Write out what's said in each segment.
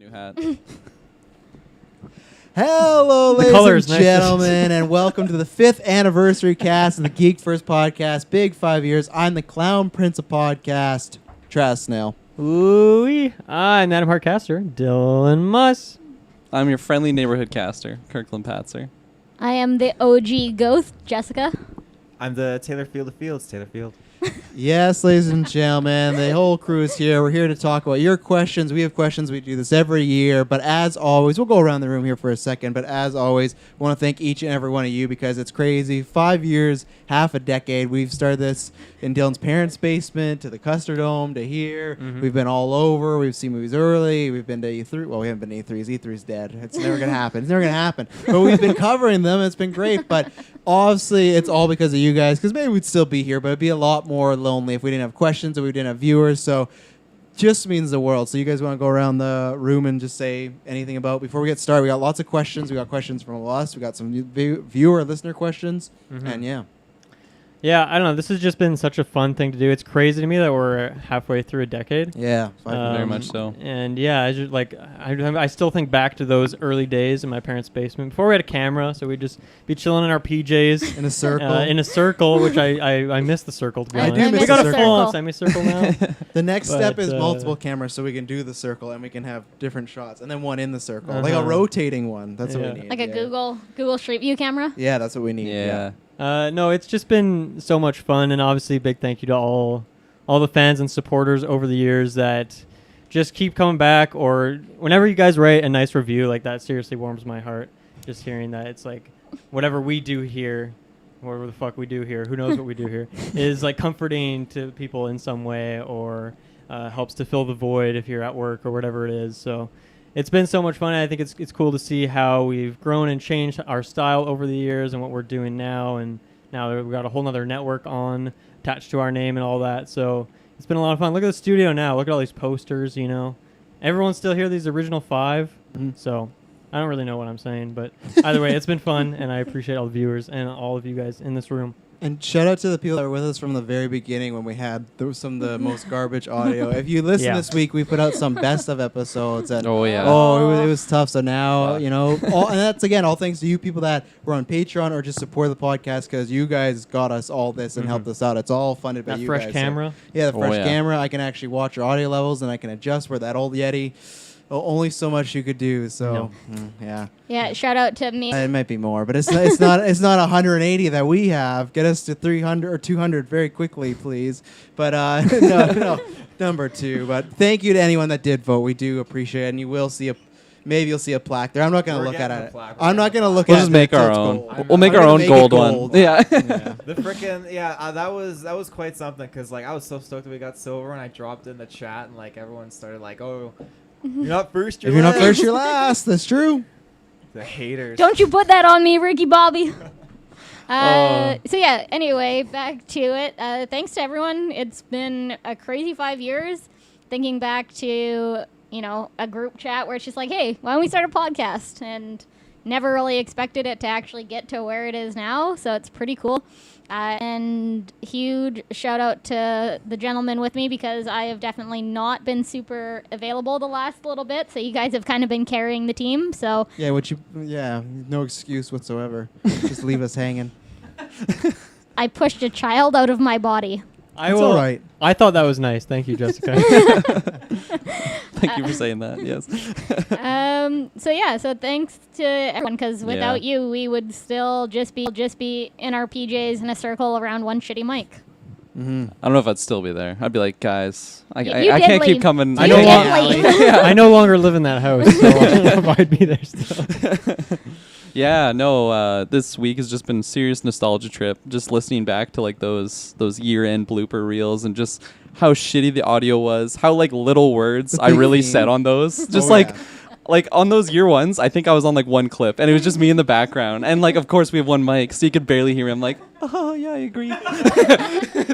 new hat. Hello, ladies and gentlemen, and welcome to the 5th anniversary cast of the Geek First podcast. Big 5 years. I'm the Clown Prince of Podcast, Travis Snail. Ooh, I'm Adam Hartcaster, Dylan Muss. I'm your friendly neighborhood caster, Kirklin Patzer. I am the OG ghost, Jessica. I'm the Taylor Field of Fields, Taylor Field. Yes, ladies and gentlemen, the whole crew is here. We're here to talk about your questions. We have questions. We do this every year. But as always, we'll go around the room here for a second. But as always, we want to thank each and every one of you because it's crazy. 5 years, half a decade. We've started this in Dylan's parents' basement to the Custer Dome to here. Mm-hmm. We've been all over. We've seen movies early. We've been to E3. Well, we haven't been to E3. E3's dead. It's never going to happen. It's never going to happen. But we've been covering them. It's been great. But obviously, it's all because of you guys because maybe we'd still be here, but it'd be a lot more lonely if we didn't have questions or we didn't have viewers. So just means the world. So you guys want to go around the room and just say anything about before we get started? We got lots of questions. We got questions from us. We got some viewer listener questions. Mm-hmm. And yeah, I don't know. This has just been such a fun thing to do. It's crazy to me that we're halfway through a decade. Yeah, very much so. And yeah, I just I still think back to those early days in my parents' basement before we had a camera. So we'd just be chilling in our PJs in a circle, which I miss the circle, to be honest. I do miss we got the a circle. full-on semi-circle now. The next step is multiple cameras, so we can do the circle and we can have different shots, and then one in the circle, like a rotating one. That's what we need. Like a Google Street View camera. Yeah, that's what we need. Yeah. No, it's just been so much fun, and obviously big thank you to all the fans and supporters over the years that just keep coming back, or whenever you guys write a nice review, like that seriously warms my heart. Just hearing that it's like whatever we do here, whatever the fuck we do here, who knows what we do here, is like comforting to people in some way, or helps to fill the void if you're at work or whatever it is. So it's been so much fun. I think it's cool to see how we've grown and changed our style over the years and what we're doing now. And now we've got a whole nother network attached to our name and all that. So it's been a lot of fun. Look at the studio now. Look at all these posters, you know. Everyone's still here, these original 5. Mm-hmm. So I don't really know what I'm saying. But either way, it's been fun. And I appreciate all the viewers and all of you guys in this room. And shout out to the people that were with us from the very beginning when we had some of the most garbage audio. If you listen this week, we put out some best of episodes. And it was tough. So now, you know, and that's, again, all thanks to you people that were on Patreon or just support the podcast because you guys got us all this and helped us out. It's all funded by you guys. That fresh camera? So, the fresh camera. I can actually watch your audio levels and I can adjust where that old Yeti. Only so much you could do. So Yeah. Shout out to me. It might be more, but it's not 180 that we have. Get us to 300 or 200 very quickly, please. But no, number 2. But thank you to anyone that did vote. We do appreciate it, and you will see maybe you'll see a plaque there. I'm not going to look at it. I'm not going to look at it. We'll just make our own. We'll make our own gold one. Yeah. The frickin' that was quite something because like I was so stoked that we got silver and I dropped in the chat and like everyone started like, oh, you're not first, you're last. If you're not first, you're last. That's true. The haters. Don't you put that on me, Ricky Bobby. So yeah, anyway, back to it. Thanks to everyone. It's been a crazy 5 years. Thinking back to, you know, a group chat where it's just like, hey, why don't we start a podcast? And never really expected it to actually get to where it is now. So it's pretty cool. And huge shout out to the gentleman with me because I have definitely not been super available the last little bit. So you guys have kind of been carrying the team. So no excuse whatsoever. Just leave us hanging. I pushed a child out of my body. It's all right. I thought that was nice. Thank you, Jessica. Thank you for saying that. Yes. So thanks to everyone because without you, we would still just be in our PJs in a circle around one shitty mic. Mm-hmm. I don't know if I'd still be there. I'd be like, guys, I can't leave. keep coming. I no longer live in that house, so I don't know if I'd be there still. Yeah, no, this week has just been a serious nostalgia trip. Just listening back to like those year-end blooper reels and just how shitty the audio was, how like little words I really said on those. Just like on those year ones, I think I was on like one clip and it was just me in the background. And like, of course we have one mic, so you could barely hear me. I'm like, oh yeah, I agree.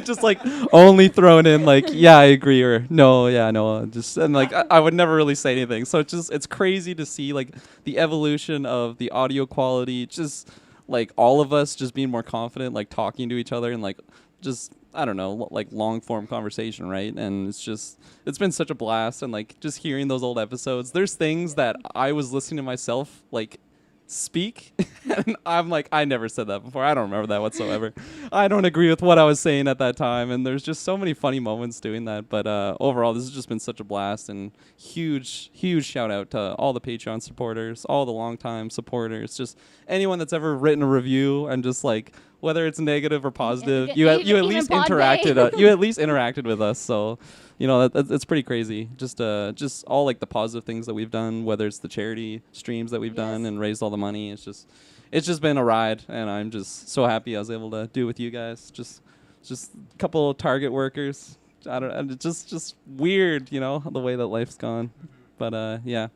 Just like only throwing in like, yeah, I agree, or no, yeah, no. Just, and like, I would never really say anything. So it's crazy to see like the evolution of the audio quality, just like all of us just being more confident, like talking to each other and like just I don't know, like long form conversation, right? And it's been such a blast, and like just hearing those old episodes. There's things that I was listening to myself like speak, and I'm like, I never said that before. I don't remember that whatsoever. I don't agree with what I was saying at that time, and there's just so many funny moments doing that. But overall, this has just been such a blast, and huge shout out to all the Patreon supporters, all the longtime supporters, just anyone that's ever written a review, and just like whether it's negative or positive, you at least interacted. You at least interacted with us, so. You know, that's pretty crazy. Just all like the positive things that we've done, whether it's the charity streams that we've done and raised all the money. It's just been a ride, and I'm just so happy I was able to do it with you guys. Just a couple of Target workers. I don't. It's just weird, you know, the way that life's gone. But yeah.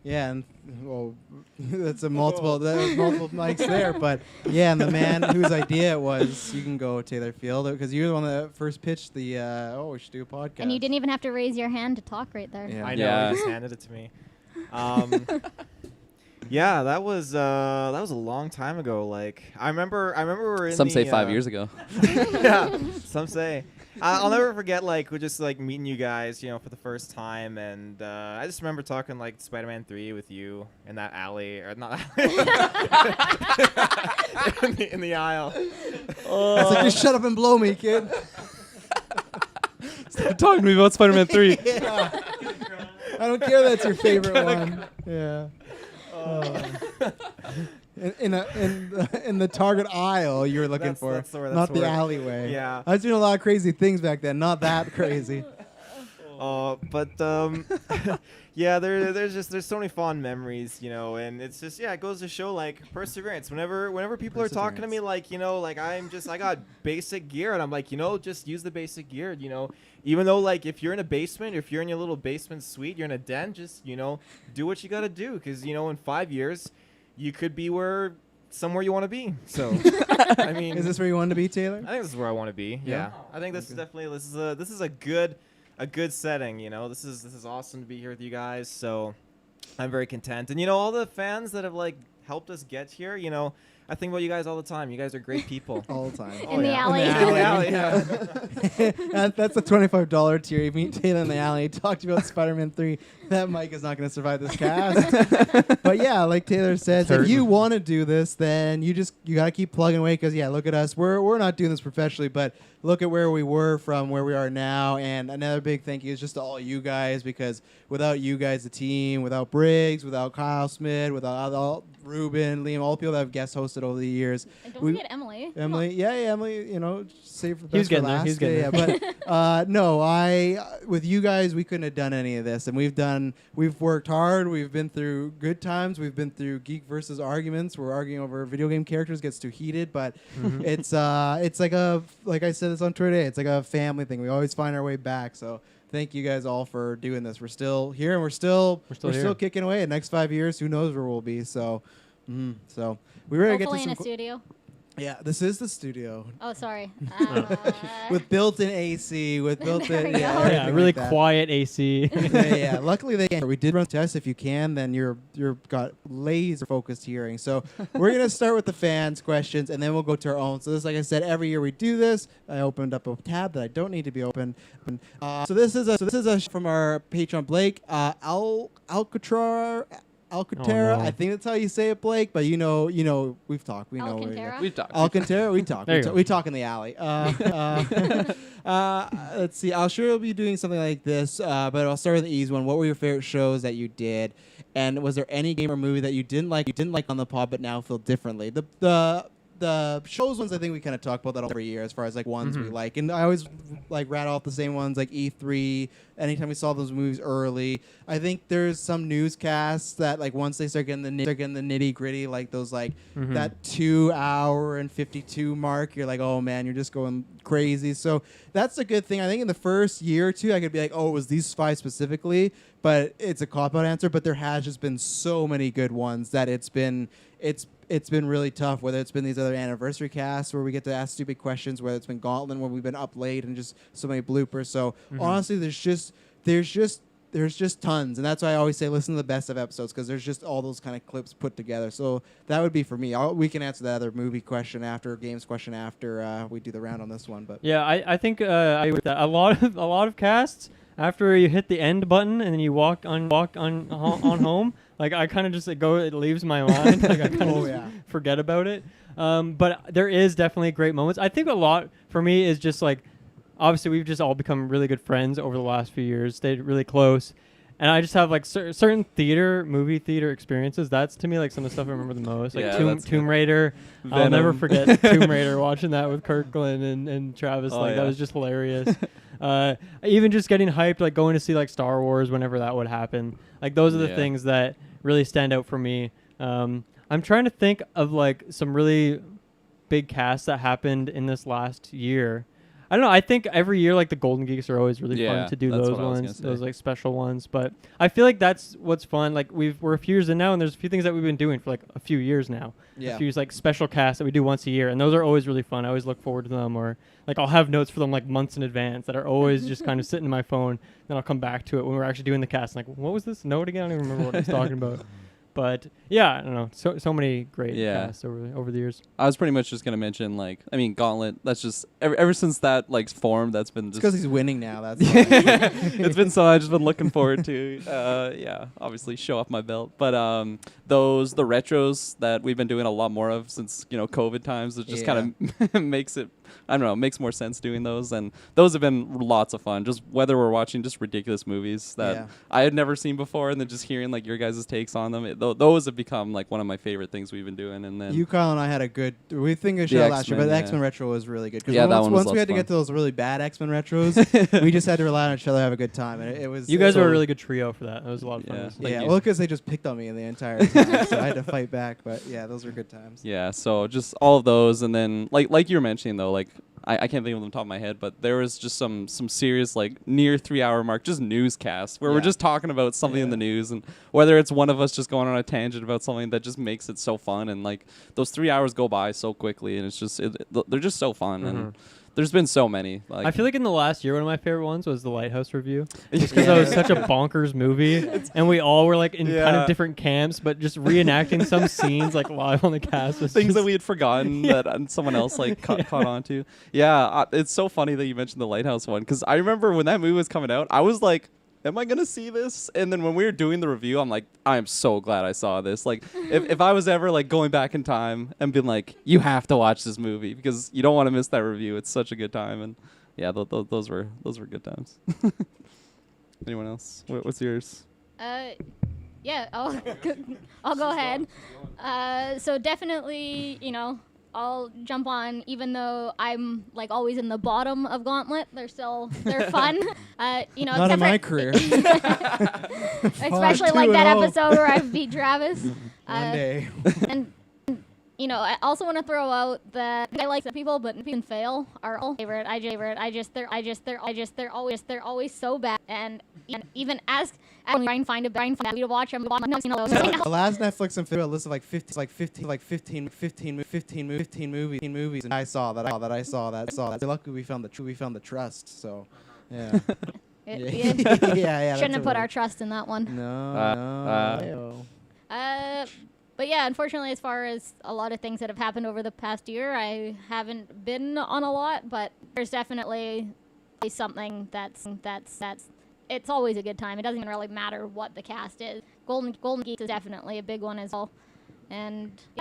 Yeah, and well, that's multiple mics there, but yeah, and the man whose idea it was, you can go Taylor Field, because you're the one that first pitched the we should do a podcast. And you didn't even have to raise your hand to talk right there. Yeah. I know. He just handed it to me. Yeah, that was a long time ago. Like I remember we were in. Some say 5 years ago. Yeah, some say. I'll never forget we're just meeting you guys, you know, for the first time, and I just remember talking like Spider-Man 3 with you in that alley, or not in the aisle. It's like, just shut up and blow me, kid. Stop talking to me about Spider-Man 3. Yeah. I don't care that's your favorite one. Yeah. In the Target aisle you're looking for, that's not the alleyway. Yeah. I was doing a lot of crazy things back then, not that crazy. Yeah, there's so many fond memories, you know, and it's just it goes to show like perseverance. Whenever people are talking to me like, you know, like I got basic gear, and I'm like, you know, just use the basic gear, you know, even though like if you're in a basement, if you're in your little basement suite, you're in a den, just, you know, do what you got to do, because, you know, in 5 years you could be somewhere you want to be. So I mean, is this where you want to be, Taylor? I think this is where I want to be. Yeah. I think this is definitely this is a good setting, you know. This is awesome to be here with you guys. So I'm very content. And you know, all the fans that have like helped us get here, you know, I think about you guys all the time. You guys are great people. All the time. In the alley. In the alley, yeah. That's a $25 tier. You meet Taylor in the alley, talk about Spider-Man 3. That mic is not going to survive this cast. But yeah, like Taylor says, if you want to do this, then you got to keep plugging away, because look at us. We're not doing this professionally, but look at where we were from where we are now. And another big thank you is just to all you guys, because without you guys, the team, without Briggs, without Kyle Smith, without Ruben, Liam, all the people that have guest hosted over the years. And don't forget Emily. Emily, you know, save for the best He was for getting there. last. He was getting there. But no, with you guys, we couldn't have done any of this, and we've worked hard. We've been through good times. We've been through geek versus arguments. We're arguing over video game characters, gets too heated, but it's like I said this on Twitter today, it's like a family thing. We always find our way back. So thank you guys all for doing this. We're still here, and we're still kicking away. The next 5 years, who knows where we'll be. So so we ready to get to Hopefully some in a studio. Yeah, this is the studio Oh, sorry. with built-in AC, with built-in go. everything really like that. quiet AC. Yeah. Luckily, they can. We did run tests. If you can, then you're got laser focused hearing. So we're gonna start with the fans' questions, and then we'll go to our own. So this, like I said, every year we do this. I opened up a tab that I don't need to be open. So this is from our Patreon, Blake Alcatraz. Alcantara, no. I think that's how you say it, Blake. But you know, we've talked. We know Alcantara? We've talked. Alcantara, we talk. There you go. We talk in the alley. Let's see. I'll sure be doing something like this, but I'll start with the easy one. What were your favorite shows that you did, and was there any game or movie that you didn't like on the pod, but now feel differently? The shows ones, I think we kind of talk about that every year as far as like ones we like, and I always like rattle off the same ones like E3. Anytime we saw those movies early, I think there's some newscasts that like once they start getting the nitty gritty, like those like that 2 hour and 52 mark, you're like, oh man, you're just going crazy. So that's a good thing. I think in the first year or two, I could be like, oh, it was these 5 specifically, but it's a cop-out answer. But there has just been so many good ones that it's been really tough, whether it's been these other anniversary casts where we get to ask stupid questions, whether it's been Gauntlet where we've been up late and just so many bloopers. So honestly, there's just there's just tons, and that's why I always say listen to the best of episodes because there's just all those kind of clips put together. So that would be for me. We can answer the other movie question after, games question after we do the round on this one. But Yeah, I think I agree with that. A lot of casts after you hit the end button and then you walk on home. Like I kind of just it leaves my mind. Like I kind of forget about it. But there is definitely great moments. I think a lot for me is just like, obviously we've just all become really good friends over the last few years, stayed really close. And I just have like certain movie theater experiences. That's to me like some of the stuff I remember the most. Like Tomb Raider. Venom. I'll never forget Tomb Raider, watching that with Kirklin and Travis. That was just hilarious. Even just getting hyped, like going to see like Star Wars whenever that would happen. Like those are the things that really stand out for me. I'm trying to think of like some really big casts that happened in this last year. I don't know. I think every year, like the Golden Geeks are always really fun to do those ones, those like special ones. But I feel like that's what's fun. Like we're a few years in now, and there's a few things that we've been doing for like a few years now. Yeah. A few like special casts that we do once a year, and those are always really fun. I always look forward to them, or like I'll have notes for them like months in advance that are always just kind of sitting in my phone. Then I'll come back to it when we're actually doing the cast. Like, what was this note again? I don't even remember what I was talking about. But yeah, I don't know. So many great casts over the years. I was pretty much just gonna mention Gauntlet. That's just ever since that like formed. That's been just because he's winning now. That's it's been so I've just been looking forward to. Obviously show off my belt. But the retros that we've been doing a lot more of since COVID times. It just kind of makes it. I don't know, it makes more sense doing those, and those have been lots of fun. Just whether we're watching just ridiculous movies that I had never seen before, and then just hearing like your guys' takes on them, those have become like one of my favorite things we've been doing. And then Kyle, and I had a good. We think of show last year, but the X-Men retro was really good. Yeah, that one was once we had to get to those really bad X-Men retros, we just had to rely on each other to have a good time, and it was. You guys were a really good trio for that. It was a lot of fun. Yeah, well, because they just picked on me in the entire time, so I had to fight back. But yeah, those were good times. Yeah, so just all of those, and then like you were mentioning though, like. I can't think of them on the top of my head, but there was just some serious like near 3 hour mark, just newscasts where we're just talking about something in the news, and whether it's one of us just going on a tangent about something that just makes it so fun, and like those 3 hours go by so quickly, and it's just they're just so fun, and there's been so many. Like, I feel like in the last year, one of my favorite ones was the Lighthouse review, just because that was such a bonkers movie, and we all were like in kind of different camps, but just reenacting some scenes like live on the cast was things that we had forgotten that someone else like caught on to. Yeah, it's so funny that you mentioned the Lighthouse one, because I remember when that movie was coming out, I was like, am I gonna see this? And then when we were doing the review, I'm like, I am so glad I saw this. Like, if I was ever like going back in time and being like, you have to watch this movie because you don't want to miss that review. It's such a good time, and yeah, those were good times. Anyone else? What's yours? Yeah, I'll go ahead. So definitely, I'll jump on, even though I'm like always in the bottom of Gauntlet. They're fun. Not in my career. Especially like that episode where I beat Travis. One day. And I also want to throw out that I like the people, but people fail are all favorite. They're always so bad, and even as when I find a to watch them. The last Netflix and film list of like 15 movies, and I saw that. So luckily we found the trust. So yeah. Shouldn't have put our trust in that one. No. But yeah, unfortunately, as far as a lot of things that have happened over the past year, I haven't been on a lot, but there's definitely something that's it's always a good time. It doesn't even really matter what the cast is. Golden Geeks is definitely a big one as well. And yeah,